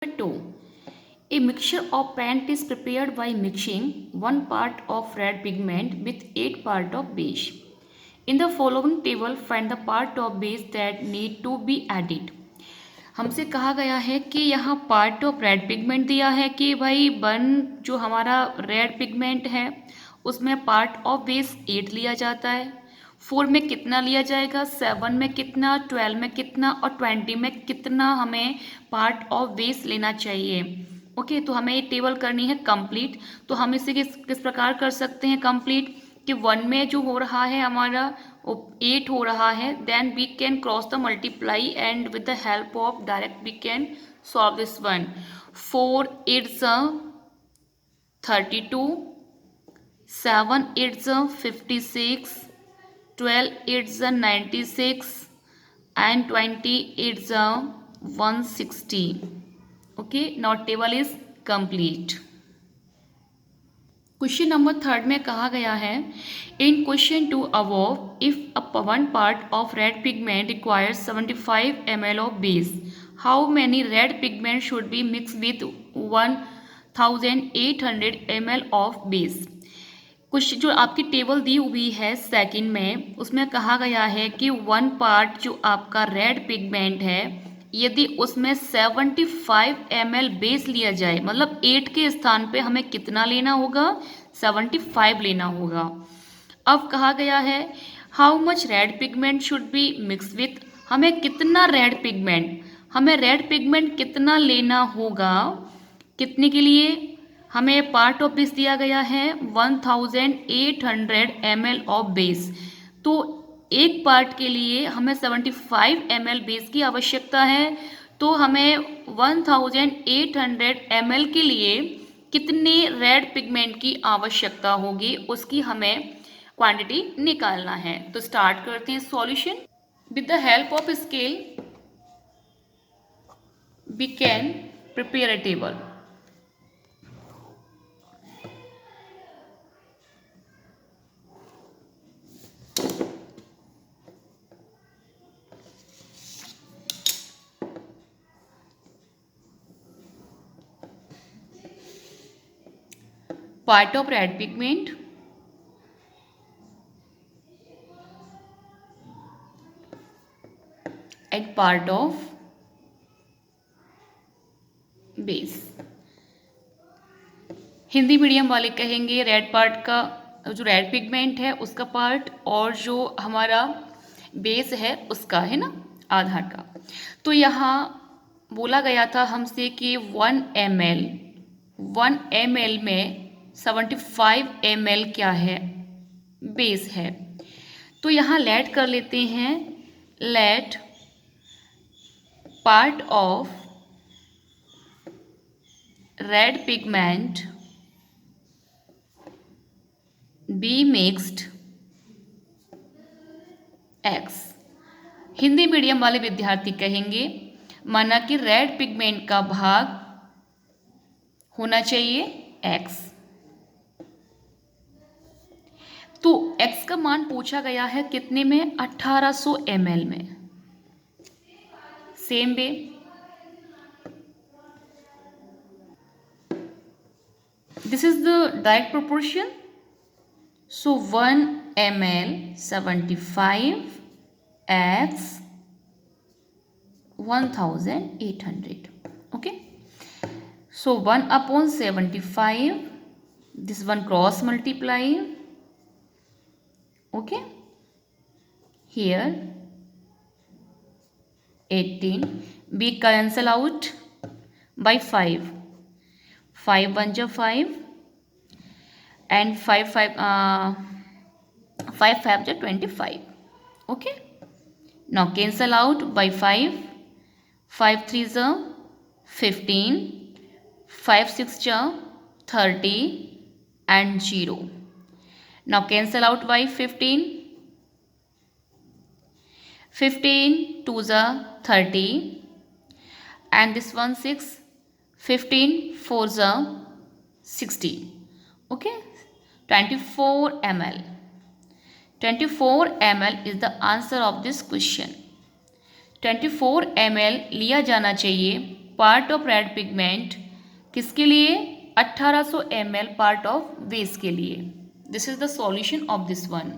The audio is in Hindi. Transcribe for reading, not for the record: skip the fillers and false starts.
2. A mixture of paint is prepared by mixing 1 part of red pigment with 8 part of base. In the following table, find the part of base that need to be added. हमसे कहा गया है कि यहाँ पार्ट ऑफ रेड पिगमेंट दिया है कि भाई जो हमारा रेड पिगमेंट है उसमें पार्ट ऑफ बेस 8 लिया जाता है। 4 में कितना लिया जाएगा, 7 में कितना, 12 में कितना और 20 में कितना हमें पार्ट ऑफ बेस लेना चाहिए। ओके, तो हमें ये टेबल करनी है कंप्लीट। तो हम इसे किस प्रकार कर सकते हैं कंप्लीट कि 1 में जो हो रहा है हमारा 8 हो रहा है, then we can cross the multiply and with the help of direct we can solve this one. 4 8 32, 7 8 56, 12 8 96 and 20 8 160. Okay, now table is complete. Question number 3 में कहा गया है in question two above if one part of red pigment requires 75 ml of base, how many red pigment should be mixed with 1800 ml of base. कुछ जो आपकी टेबल दी हुई है सेकंड में, उसमें कहा गया है कि 1 पार्ट जो आपका रेड पिगमेंट है यदि उसमें 75 ml बेस लिया जाए, मतलब 8 के स्थान पे हमें कितना लेना होगा, 75 लेना होगा। अब कहा गया है how much red pigment should be mixed with, हमें कितना रेड पिगमेंट कितना लेना होगा, कितने के लिए हमें पार्ट ऑफ बेस दिया गया है 1800 ml ऑफ बेस। तो एक पार्ट के लिए हमें 75 ml बेस की आवश्यकता है, तो हमें 1800 ml के लिए कितने रेड पिगमेंट की आवश्यकता होगी उसकी हमें क्वांटिटी निकालना है। तो स्टार्ट करते हैं solution. With the help of scale we can prepare a table. Part of red pigment and part of base। Hindi medium वाले कहेंगे रेड पार्ट का जो रेड पिगमेंट है उसका पार्ट और जो हमारा बेस है उसका, है ना, आधार का। तो यहाँ बोला गया था हमसे कि 1 ml में 75 ml क्या है, बेस है। तो यहाँ लेट कर लेते हैं, let part of red pigment be mixed X. Hindi medium वाले विद्यार्थी कहेंगे माना कि रेड पिगमेंट का भाग होना चाहिए एक्स। तो x का मान पूछा गया है कितने में, 1800 ml में। Same way this is the direct proportion. So 1 ml 75 x 1800। Okay, so 1/75, this one cross multiply। okay, here 18 we cancel out by 5, 5 1 जा 5 and 5 5 जा 25। okay, now cancel out by 5, 5 3 जा 15, 5 6 जा 30 and 0। Now cancel out by 15, 15 2 जा 30 and this one 6, 15 4 जा 60। okay, 24 ml, 24 ml is the answer of this question। 24 ml लिया जाना चाहिए पार्ट ऑफ रेड पिगमेंट किसके लिए 1800 ml पार्ट ऑफ वेस्ट के लिए. This is the solution of this one.